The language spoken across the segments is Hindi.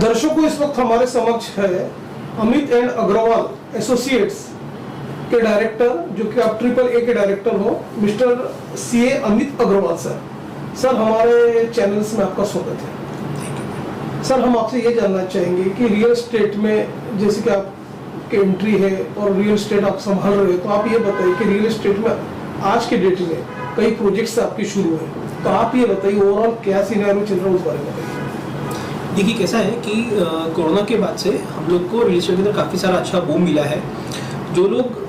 दर्शकों, इस वक्त हमारे समक्ष है अमित एंड अग्रवाल एसोसिएट्स के डायरेक्टर, जो कि आप AAA के डायरेक्टर हो, mister CA Amit Agrawal sir. Sir, हमारे चैनल्स में आपका स्वागत है। सर, हम आपसे ये जानना चाहेंगे कि रियल एस्टेट में जैसे कि आपकी एंट्री है और रियल एस्टेट आप संभाल रहे हो, तो आप ये बताइए कि रियल एस्टेट में आज के डेट में कई प्रोजेक्ट्स आपके शुरू हैं, तो आप ये बताइए ओवरऑल क्या सिनेरियो चल रहा है, उस बारे में बताइए। देखिए, कैसा है कि कोरोना के बाद से हम लोग को रियल एस्टेट के अंदर काफ़ी सारा अच्छा बूम मिला है। जो लोग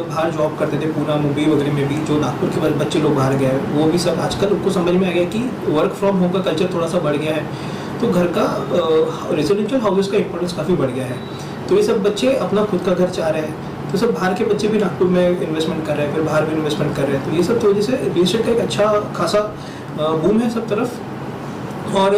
बाहर जॉब करते थे, पूना मुंबई वगैरह में भी, जो नागपुर के बच्चे लोग बाहर गए, वो भी सब आजकल उनको समझ में आ गया कि वर्क फ्रॉम होम का कल्चर थोड़ा सा बढ़ गया है, तो घर का रेजिडेंशियल हाउसेस का इंपॉर्टेंस काफ़ी बढ़ गया है। तो ये सब बच्चे अपना खुद का घर चाह रहे हैं, तो सब बाहर के बच्चे भी नागपुर में इन्वेस्टमेंट कर रहे हैं, फिर बाहर भी इन्वेस्टमेंट कर रहे हैं। तो ये सब की वजह से रियल एस्टेट का एक अच्छा खासा बूम है सब तरफ, और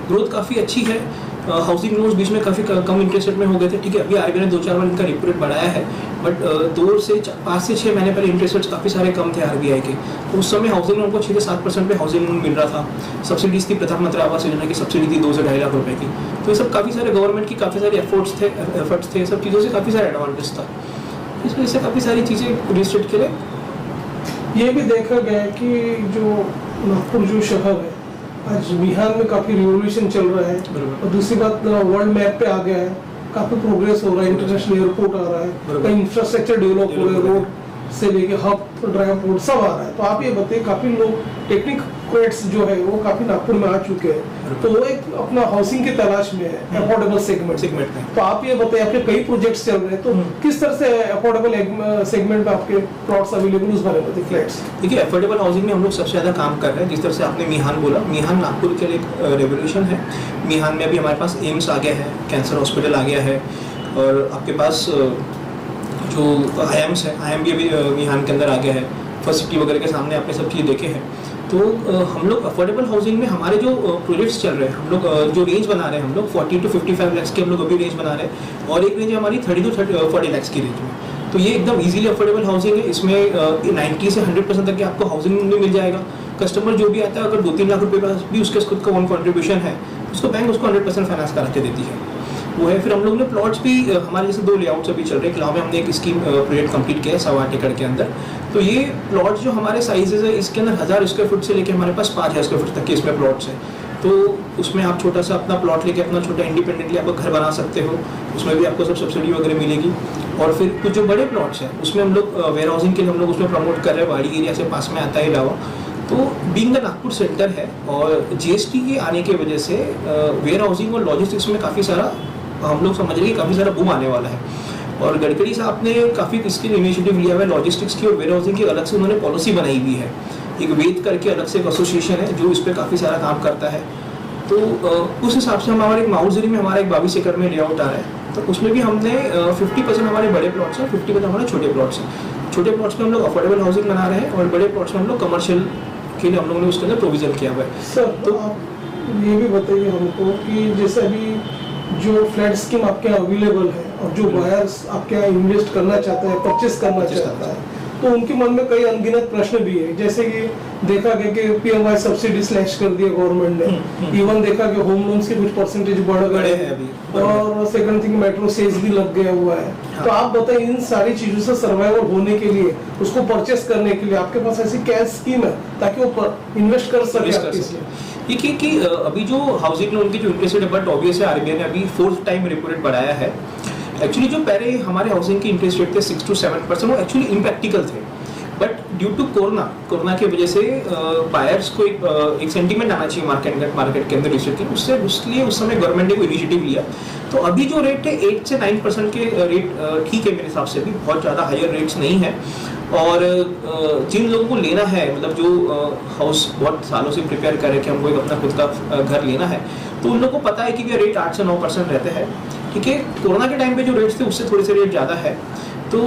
ग्रोथ काफ़ी अच्छी है। हाउसिंग लोन्स बीच में काफ़ी कम इंटरेस्ट रेट में हो गए थे, ठीक है। अभी RBI ने 2-4 बार इनका रेपो रेट बढ़ाया है, बट 5 से 6 महीने पहले इंटरेस्ट रेट्स काफ़ी सारे कम थे RBI के। तो उस समय हाउसिंग लोन को 6 से 7% पे हाउसिंग लोन मिल रहा था। सब्सिडीज थी, प्रधानमंत्री आवास योजना की सब्सिडी थी 2 से 2.5 लाख रुपए की। तो ये सब काफ़ी सारे गवर्नमेंट की काफ़ी सारे एफर्ट्स थे, सब चीज़ों से काफ़ी सारा एडवांटेज था। इस वजह से काफ़ी सारी चीज़ें रियल एस्टेट के लिए। ये भी देखा गया है कि जो नागपुर जो शहर है, आज बिहार में काफी रिवोल्यूशन चल रहा है, और दूसरी बात वर्ल्ड मैप पे आ गया है, काफी प्रोग्रेस हो रहा है, इंटरनेशनल एयरपोर्ट आ रहा है, कई इंफ्रास्ट्रक्चर डेवलप हो रहा है, रोड से लेके हब ड्राइव रोड सब आ रहा है। तो आप ये बताइए, काफी लोग टेक्निक्रेट्स जो है वो काफी नागपुर में आ चुके हैं, तो वो एक अपना हाउसिंग की तलाश में है, अफोर्डेबल सेगमेंट में। तो आप ये बताइए, आपके कई प्रोजेक्ट्स चल रहे हैं, तो किस तरह से अफोर्डेबल सेगमेंट में आपके प्लॉट्स अवेलेबल, उस बारे में बताइए, फ्लैट्स। देखिए, अफोर्डेबल हाउसिंग में हम लोग सबसे ज़्यादा काम कर रहे हैं। जिस तरह से आपने मिहान बोला, मिहान नागपुर के लिए एक रेवोल्यूशन है। मिहान में अभी हमारे पास एम्स आ गया है, कैंसर हॉस्पिटल आ गया है, और आपके पास जो IIMs है, IIM भी अभी मिहान के अंदर आ गया है। फर्स्ट सिटी वगैरह के सामने आपने सब चीज़ देखे हैं। तो हम लोग अफोर्डेबल हाउसिंग में हमारे जो प्रोजेक्ट्स चल रहे हैं, हम लोग जो रेंज बना रहे हैं, हम लोग 40 to 55 लाख की हम लोग अभी रेंज बना रहे हैं, और एक रेंज है हमारी 30 to 40 लाख की रेंज में। तो ये एकदम इजीली अफोर्डेबल हाउसिंग है। इसमें 90 से 100% तक की आपको हाउसिंग में मिल जाएगा। कस्टमर जो भी आता है, अगर 2-3 लाख रुपए पास भी उसके खुद का ओन कॉन्ट्रीब्यूशन है, उसको बैंक उसको 100% फाइनेंस करा के देती है, वो है। फिर हम लोग ने प्लॉट्स भी, हमारे जैसे 2 लेआउट्स अभी चल रहे हैं। किलाव में हमने एक स्कीम प्रोजेक्ट कंप्लीट किया है 1.25 एकड़ के अंदर। तो ये प्लॉट्स जो हमारे साइजेज है, इसके अंदर 1000 स्क्वायर फुट से लेके हमारे पास 5000 स्क्वायर फुट तक के इसमें प्लॉट्स हैं। तो उसमें आप छोटा सा अपना प्लॉट लेके अपना छोटा इंडिपेंडेंटली आप घर बना सकते हो, उसमें भी आपको सब सब्सिडी वगैरह मिलेगी। और फिर कुछ जो बड़े प्लॉट्स हैं, उसमें हम लोग वेयर हाउसिंग के लिए हम लोग उसमें प्रमोट कर रहे हैं। वाड़ी एरिया से पास में आता है इलावा। तो बीइंग द नागपुर सेंटर है, और GST के आने की वजह से वेयर हाउसिंग और लॉजिस्टिक्स में काफ़ी सारा, हम लोग समझ रहे हैं काफ़ी सारा बूम आने वाला है। और गडकरी साहब ने काफ़ी इसके इनिशिएटिव लिया हुआ है। लॉजिस्टिक्स की और वेयर हाउसिंग की अलग से उन्होंने पॉलिसी बनाई हुई है। एक वेद करके अलग से एक एसोसिएशन है जो इस पर काफ़ी सारा काम करता है। तो उस हिसाब से हमारे एक माउजरी में हमारा एक 22 एकड़ में लेआउट आ रहा है। तो उसमें भी हमने 50% हमारे बड़े प्लॉट्स हैं, 50% हमारे छोटे प्लॉट्स हैं। छोटे प्लॉट्स में हम लोग अफोर्डेबल हाउसिंग बना रहे हैं, और बड़े प्लॉट्स में हम लोग कमर्शियल के लिए हम लोगों ने उसके अंदर प्रोविजन किया हुआ है। सर, तो आप ये भी बताइए हमको कि जैसे अभी जो फ्लैट स्कीम आपके यहाँ अवेलेबल है, और जो बायर्स आपके यहाँ इन्वेस्ट करना चाहता है, परचेस करना चाहता है, तो उनके मन में कई अनगिनत प्रश्न भी है। जैसे कि देखा गया कि PMY सब्सिडी स्लैश कर दिया गवर्नमेंट ने, इवन देखा कि होम लोन्स के कुछ परसेंटेज बढ़ गए हैं अभी, और सेकंड थिंग मेट्रो सेज भी लग गया हुआ है। तो आप बताइए, इन सारी चीजों से सर्वाइवल होने के लिए, उसको परचेस करने के लिए आपके पास ऐसी क्या स्कीम है ताकि वो इन्वेस्ट कर सके? देखिए कि अभी जो हाउसिंग लोन की जो इंटरेस्ट रेट है, बट ऑब्वियस है RBI ने अभी 4th टाइम रेपो रेट बढ़ाया है। एक्चुअली जो पहले हमारे हाउसिंग की इंटरेस्ट रेट थे 6 to 7%, वो एक्चुअली इम्प्रैक्टिकल थे। बट ड्यू टू कोरोना की वजह से बायर्स को एक सेंटीमेंट आना चाहिए मार्केट के अंदर रियल की, उसलिए उस समय गवर्नमेंट ने कोई इनिशिएटिव लिया। तो अभी जो रेट है 8 से 9% के रेट ठीक है मेरे हिसाब से, भी बहुत ज़्यादा हायर रेट्स नहीं है। और जिन लोगों को लेना है, मतलब जो हाउस बहुत सालों से प्रिपेयर कर रहे हैं कि हमको एक अपना खुद का घर लेना है, तो उन लोगों को पता है कि ये रेट 8 से 9% रहते हैं, ठीक है। कोरोना के टाइम पे जो रेट्स थे उससे थोड़े से रेट ज़्यादा है। तो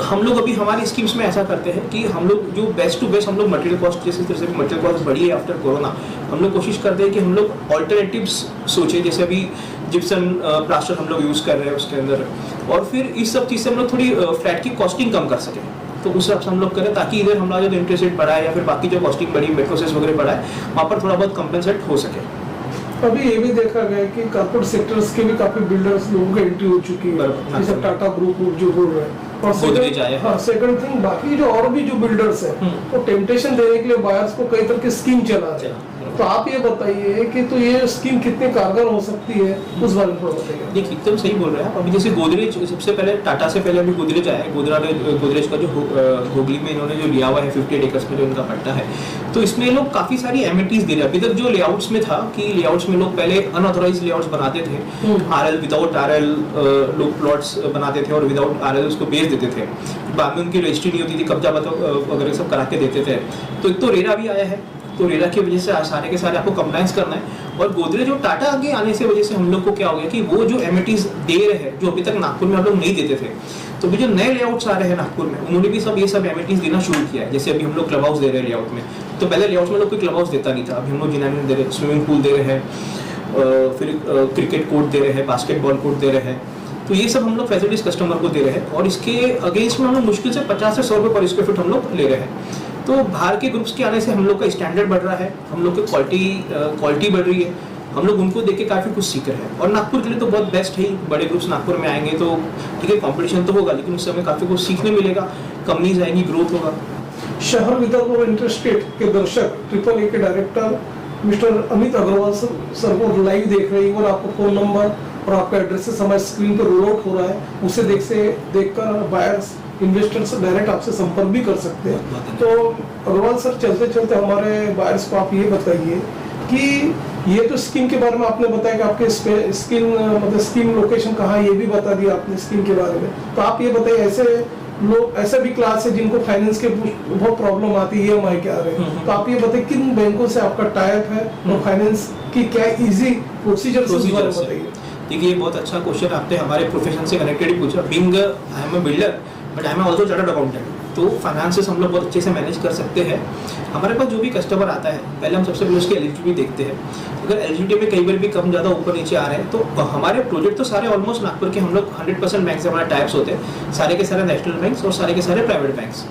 हम लोग अभी हमारी स्कीम्स में ऐसा करते हैं कि हम लोग जो बेस्ट टू बेस्ट हम लोग मटेरियल कॉस्ट, जैसे तरह से मटेरियल कॉस्ट बढ़ी है आफ्टर कोरोना, हम लोग कोशिश करते हैं कि हम लोग ऑल्टरनेटिव्स सोचें। जैसे अभी जिप्सन प्लास्टर हम लोग यूज़ कर रहे हैं उसके अंदर, और फिर इस सब चीज़ से हम लोग थोड़ी फ्लैट की कॉस्टिंग कम कर सकें। तो उस हिसाब से हम लोग करें ताकि इधर हमारा जो इंटरेस्ट रेट बढ़ा है या फिर बाकी जो कॉस्टिंग बढ़ी, मेट्रो सेस वगैरह बढ़ा है, वहाँ पर थोड़ा बहुत कंपेंसेट हो सके। अभी ये भी देखा गया कि कॉर्पोरेट सेक्टर्स के भी काफी बिल्डर्स लोगों की एंट्री हो चुकी है, जैसे टाटा ग्रुप जो बोल रहे हैं। और सेकंड थिंग, बाकी जो और भी जो बिल्डर्स है वो टेम्पटेशन देने के लिए बायर्स को कई तरह की स्कीम चला रहे हैं। तो आप ये बताइए कि तो ये स्कीम कितनी कारगर हो सकती है, उस बारे में थोड़ा बताइए। देखिए एकदम सही बोल रहे हैं आप। अभी जैसे गोदरेज, सबसे पहले टाटा से पहले अभी गोदरेज आया है। गोदरेज का जो हुगली में इन्होंने जो लिया हुआ है 58 एकर्स में जो इनका पट्टा है, तो इसमें लोग काफी सारी एमिनिटीज दे रहे हैं। अभी तक जो लेआउट्स में था कि लेआउट्स में लोग पहले अनऑथराइज्ड लेआउट्स बनाते थे, आरएल विदाउट आरएल लोग प्लॉट्स बनाते थे और विदाउट आरएल उसको बेच देते थे। बाद में उनकी रजिस्ट्री नहीं होती थी, कब्जा वगैरह सब करा के देते थे। तो एक तो रेरा भी आया है, तो रेरा की वजह से सारे के सारे आपको कंप्लायंस करना है। और गोदरेज और टाटा आगे आने से वजह से हम लोग को क्या हो गया कि वो जो एमिनिटीज दे रहे हैं जो अभी तक नागपुर में हम लोग नहीं देते थे, तो भी जो नए लेआउट्स आ रहे हैं नागपुर में उन्होंने भी सब ये सब एमिनिटीज देना शुरू किया है। जैसे अभी हम लोग क्लब हाउस दे रहे हैं लेआउट में, तो पहले लेआउट में लोग कोई क्लब हाउस देता नहीं था, अभी हम लोग जिन्हें दे रहे हैं, स्विमिंग पूल दे रहे हैं, फिर क्रिकेट कोर्ट दे रहे हैं, बास्केटबॉल कोर्ट दे रहे हैं। तो ये सब हम लोग फैसिलिटीज कस्टमर को दे रहे हैं और इसके अगेंस्ट में हम लोग मुश्किल से 50 से 100 रुपये पर स्क्वायर फीट हम लोग ले रहे हैं। तो बाहर के ग्रुप्स के आने से हम लोग का स्टैंडर्ड बढ़ रहा है, हम लोग की क्वालिटी बढ़ रही है, हम लोग उनको देख के काफ़ी कुछ सीख रहे हैं। और नागपुर के लिए तो बहुत बेस्ट है, बड़े ग्रुप्स नागपुर में आएंगे तो ठीक है, कंपटीशन तो होगा लेकिन उससे हमें काफ़ी कुछ सीखने मिलेगा, कंपनीज आएंगी, ग्रोथ होगा। शहर विदर्भ और इंटरस्टेट के दर्शक ट्रिपल ए के director mister Amit Agrawal sir को लाइव देख रहे हैं और आपका फ़ोन नंबर और आपका एड्रेस हमारे स्क्रीन पर रोल आउट हो रहा है, उसे देखकर बायर्स इन्वेस्टर्स डायरेक्ट आपसे संपर्क भी कर सकते हैं। तो अग्रवाल सर, चलते चलते हमारे बायर्स को आप ये बताइए कि ये तो स्कीम के बारे में आपने बताया कि आपके स्कीम लोकेशन कहाँ है, ये भी बता दिया आपने स्कीम के बारे में। तो आप ये बताइए, ऐसे भी क्लास है जिनको फाइनेंस के बहुत प्रॉब्लम आती है, EMI के आ रहे हैं, तो आप ये बताइए किन बैंकों से आपका टाइप है और फाइनेंस की क्या इजी प्रोसीजर बताइए। देखिए ये बहुत अच्छा क्वेश्चन आपने हमारे प्रोफेशन से कनेक्टेड ही पूछा। Being I am a builder but I am also chartered accountant, तो फाइनेंसेस हम लोग बहुत अच्छे से मैनेज कर सकते हैं। हमारे पास जो भी कस्टमर आता है पहले हम सबसे पहले उसकी एलिजिबिलिटी देखते हैं। अगर एलिजिबिलिटी में कई बार भी कम ज़्यादा ऊपर नीचे आ रहे हैं तो हमारे प्रोजेक्ट तो सारे ऑलमोस्ट नागपुर के हम लोग 100% बैंक से हमारे टाइप्स होते हैं, सारे के सारे नेशनल बैंक्स और सारे के सारे प्राइवेट बैंक्स।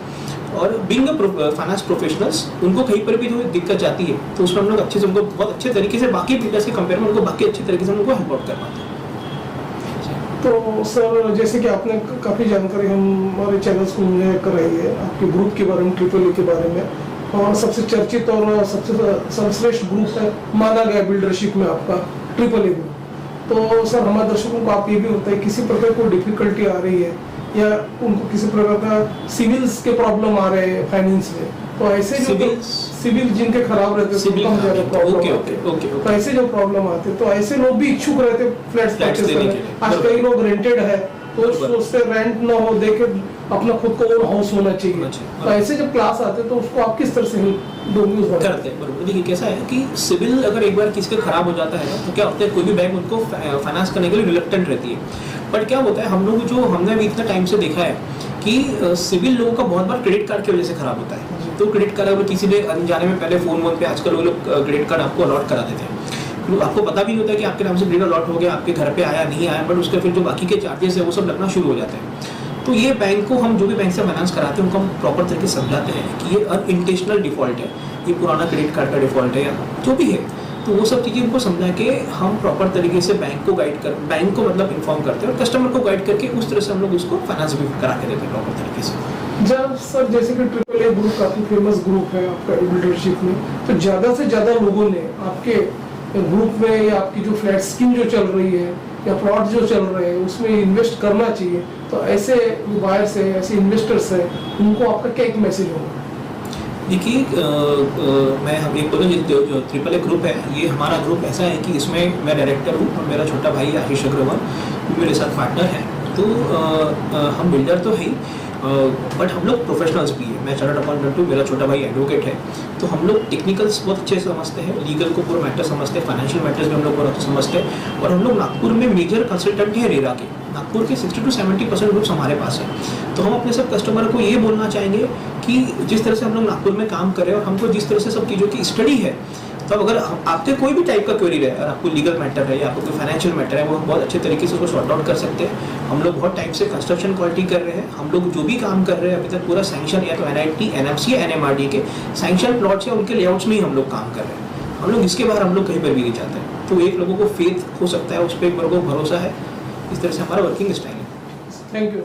और बीइंग फाइनेंस प्रोफेशनल्स उनको कहीं पर भी जो दिक्कत जाती है तो उसमें हम लोग अच्छे से उनको बहुत अच्छे तरीके से बाकी बिल्डर्स के कंपेयर में उनको बाकी अच्छे तरीके से उनको हेल्प आउट कर पाते हैं। तो सर, जैसे कि आपने काफ़ी जानकारी हमारे चैनल्स को मुझे कराई है आपके ग्रुप के बारे में, ट्रिपल ए के बारे में, और सबसे चर्चित और सबसे सर्वश्रेष्ठ ग्रुप है माना गया बिल्डरशिप में आपका ट्रिपल ए ग्रुप। तो सर, हमारे दर्शकों को आप ये भी बताइए किसी प्रकार कोई डिफिकल्टी आ रही है या उनको किसी प्रकार का सिविल्स के प्रॉब्लम आ रहे हैं फाइनेंस में, तो ऐसे जो सिविल जिनके खराब रहते हैं कम ज्यादा प्रॉब्लम आते हैं, तो ऐसे जो प्रॉब्लम आते हैं तो ऐसे लोग भी इच्छुक रहते फ्लैट्स परचेज करने। आज कई लोग रेंटेड है तो सोचते रेंट ना हो, देखे अपना खुद को ओन हाउस होना चाहिए। तो ऐसे जब क्लास आते हैं तो उसको आप किस तरह से करते हैं? बरोबर। देखिए कैसा है कि सिविल अगर एक बार किसी का खराब हो जाता है तो क्या होता है, कोई भी बैंक उनको फाइनेंस करने के लिए रिलक्टेंट रहती है। बट क्या होता है, हम लोग जो हमने अभी इतना टाइम से देखा है कि सिविल लोगों का बहुत बार क्रेडिट कार्ड की वजह से खराब होता है। तो क्रेडिट कार्ड अगर किसी ने अनजाने में पहले फोन पे आजकल वो लोग क्रेडिट कार्ड आपको अलॉट करा देते हैं, तो आपको पता भी नहीं होता कि आपके नाम से क्रेडिट अलॉट हो गया, आपके घर पे आया नहीं आया, बट उसके फिर जो बाकी के चार्जेस है वो सब लगना शुरू हो जाते हैं। तो ये बैंक को हम जो भी बैंक से फाइनेंस कराते हैं उनको हम प्रॉपर तरीके से समझाते हैं कि ये अनइंटेंशनल डिफॉल्ट है, ये पुराना क्रेडिट कार्ड का डिफॉल्ट है या जो भी है, तो वो सब चीज़ें उनको समझा के हम प्रॉपर तरीके से बैंक को मतलब इन्फॉर्म करते हैं और कस्टमर को गाइड करके उस तरह से हम लोग उसको फाइनेंस भी करा के देते हैं प्रॉपर तरीके से। जब सर, जैसे कि ट्रिपल ए ग्रुप काफी फेमस ग्रुप है आपका बिल्डरशिप में, तो ज्यादा से ज्यादा लोगों ने आपके ग्रुप में या आपकी जो फ्लैट स्कीम जो चल रही है या प्लॉट जो चल रहे हैं उसमें इन्वेस्ट करना चाहिए, तो ऐसे बायर्स है, ऐसे इन्वेस्टर्स है, उनको आपका क्या एक मैसेज होगा? देखिए मैं हम एक बोलूँ जो ट्रिपल ए ग्रुप है, ये हमारा ग्रुप ऐसा है कि इसमें मैं डायरेक्टर हूँ और मेरा छोटा भाई आशीष अग्रवाल मेरे साथ पार्टनर है। तो हम बिल्डर तो है ही, बट हम लोग प्रोफेशनल्स भी है। मैं चार्टर्ड अकाउंटेंट हूँ, मेरा छोटा भाई एडवोकेट है। तो हम लोग टेक्निकल्स बहुत अच्छे से समझते हैं, लीगल को पूरा मैटर समझते हैं, फाइनेंशियल मैटर्स भी हम लोग बहुत अच्छे समझते हैं। और हम लोग नागपुर में मेजर कंसल्टेंट हैं रेरा के, नागपुर के 60 to 70% ग्रुप्स हमारे पास है। तो हम अपने सब कस्टमर को ये बोलना चाहेंगे कि जिस तरह से हम लोग नागपुर में काम कर रहे हैं और हमको जिस तरह से सब चीज़ों की स्टडी है, तो अगर आपके कोई भी टाइप का क्वेरी रहे, अगर आपको लीगल मैटर है या आपको कोई फाइनेंशियल मैटर है, वो हम बहुत अच्छे तरीके से उसको सॉर्ट आउट कर सकते हैं। हम लोग बहुत टाइम से कंस्ट्रक्शन क्वालिटी कर रहे हैं, हम लोग जो भी काम कर रहे हैं अभी तक पूरा सैंक्शन या तो NIT, NMC या NMRD के सैंक्शन प्लॉट्स या उनके लेआउट्स में ही हम लोग काम कर रहे हैं। हम लोग इसके बाहर हम लोग कहीं पर भी नहीं जाते हैं। तो एक लोगों को फेथ हो सकता है, उस पर एक लोगों को भरोसा है। इस तरह से हमारा वर्किंग स्टाइल है। Thank you.